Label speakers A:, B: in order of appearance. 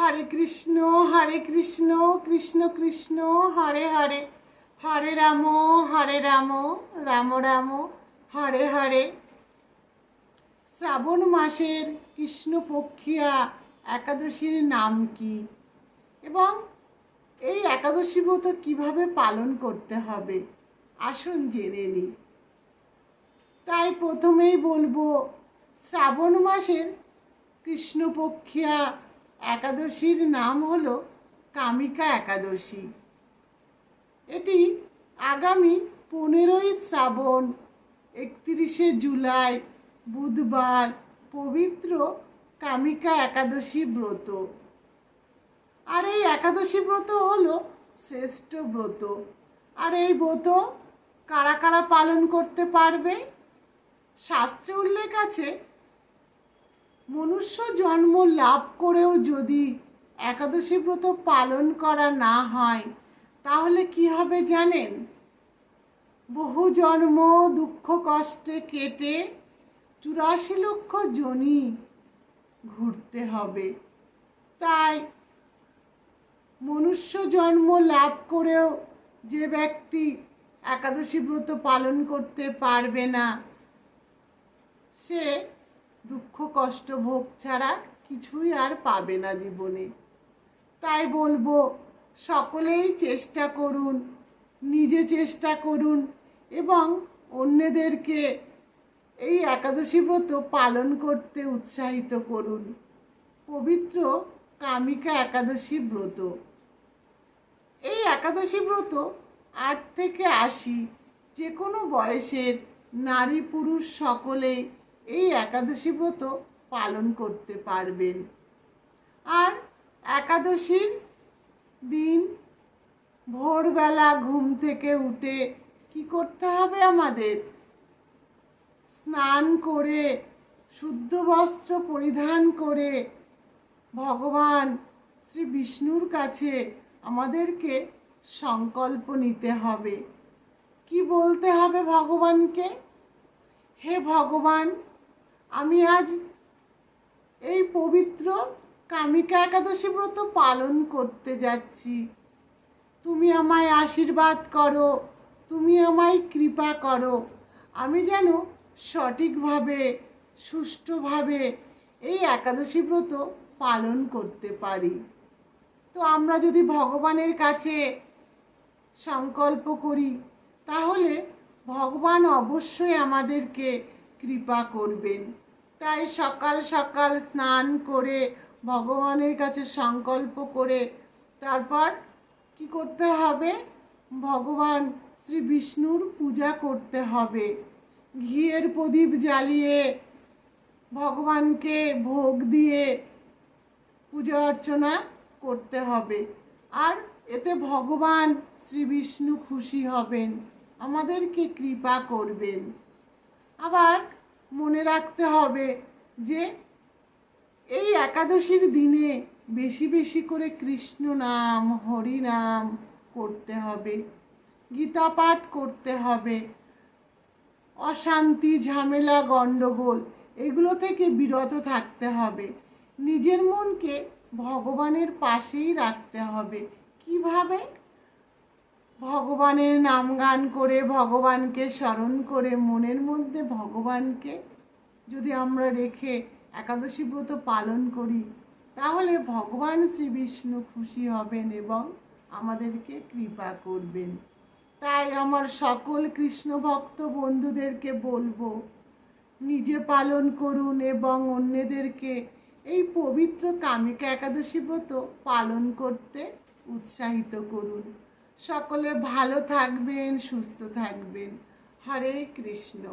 A: হরে কৃষ্ণ কৃষ্ণ কৃষ্ণ হরে হরে, হরে রাম রাম রাম হরে হরে। শ্রাবণ মাসের কৃষ্ণপক্ষিয়া একাদশীর নাম কি এবং এই একাদশী ব্রত কিভাবে পালন করতে হবে আসুন জেনে নিই। তাই প্রথমেই বলবো, শ্রাবণ মাসের কৃষ্ণপক্ষিয়া একাদশীর নাম হলো কামিকা একাদশী। এটি আগামী 15ই শ্রাবণ 31শে জুলাই বুধবার পবিত্র কামিকা একাদশী ব্রত। আর এই একাদশী ব্রত হলো শ্রেষ্ঠ ব্রত। আর এই ব্রত কারা কারা পালন করতে পারবে? শাস্ত্রে উল্লেখ আছে, মনুষ্য জন্ম লাভ করেও যদি একাদশী ব্রত পালন করা না হয় তাহলে কি হবে জানেন? বহু জন্ম দুঃখ কষ্টে কেটে 84 লক্ষ যোনি ঘুরতে হবে। তাই মনুষ্য জন্ম লাভ করেও যে ব্যক্তি একাদশী ব্রত পালন করতে পারবে না, সে দুঃখ কষ্ট ভোগ ছাড়া কিছুই আর পাবে না জীবনে। তাই বলবো, সকলেই চেষ্টা করুন, নিজে চেষ্টা করুন এবং অন্যদেরকে এই একাদশী ব্রত পালন করতে উৎসাহিত করুন। পবিত্র কামিকা একাদশী ব্রত। এই একাদশী ব্রত 8 থেকে 80 যে কোনো বয়সের নারী পুরুষ সকলেই এই একাদশী ব্রত পালন করতে পারবেন। আর একাদশীর দিন ভোরবেলা ঘুম থেকে উঠে কি করতে হবে? আমাদের স্নান করে শুদ্ধ বস্ত্র পরিধান করে ভগবান শ্রী বিষ্ণুর কাছে আমাদেরকে সংকল্প নিতে হবে। কি বলতে হবে ভগবানকে? হে ভগবান, আমি আজ এই পবিত্র কামিকা একাদশী ব্রত পালন করতে যাচ্ছি। তুমি আমায় আশীর্বাদ করো, তুমি আমায় কৃপা করো, আমি যেন সঠিকভাবে সুষ্ঠুভাবে এই একাদশী ব্রত পালন করতে পারি। তো আমরা যদি ভগবানের কাছে সংকল্প করি তাহলে ভগবান অবশ্যই আমাদেরকে কৃপা করবেন। তাই সকাল সকাল স্নান করে ভগবানের কাছে সংকল্প করে তারপর কি করতে হবে? ভগবান শ্রী বিষ্ণুর পূজা করতে হবে। ঘিয়ের প্রদীপ জ্বালিয়ে ভগবানকে ভোগ দিয়ে পূজা অর্চনা করতে হবে। আর এতে ভগবান শ্রী বিষ্ণু খুশি হবেন, আমাদেরকে কৃপা করবেন। আবার মনে রাখতে হবে যে এই একাদশীর দিনে বেশি বেশি করে কৃষ্ণ নাম হরি নাম করতে হবে, গীতা পাঠ করতে হবে। অশান্তি ঝামেলা গণ্ডগোল এগুলো থেকে বিরত থাকতে হবে। নিজের মনকে ভগবানের পাশেই রাখতে হবে। কিভাবে? ভগবানের নাম গান করে, ভগবানকে স্মরণ করে, মনের মধ্যে ভগবানকে যদি আমরা রেখে একাদশী ব্রত পালন করি তাহলে ভগবান শ্রী বিষ্ণু খুশি হবেন এবং আমাদেরকে কৃপা করবেন। তাই আমার সকল কৃষ্ণ ভক্ত বন্ধুদেরকে বলবো, নিজে পালন করুন এবং অন্যদেরকে এই পবিত্র কামিকা একাদশী ব্রত পালন করতে উৎসাহিত করুন। সকলে ভালো থাকবেন, সুস্থ থাকবেন। হরে কৃষ্ণ।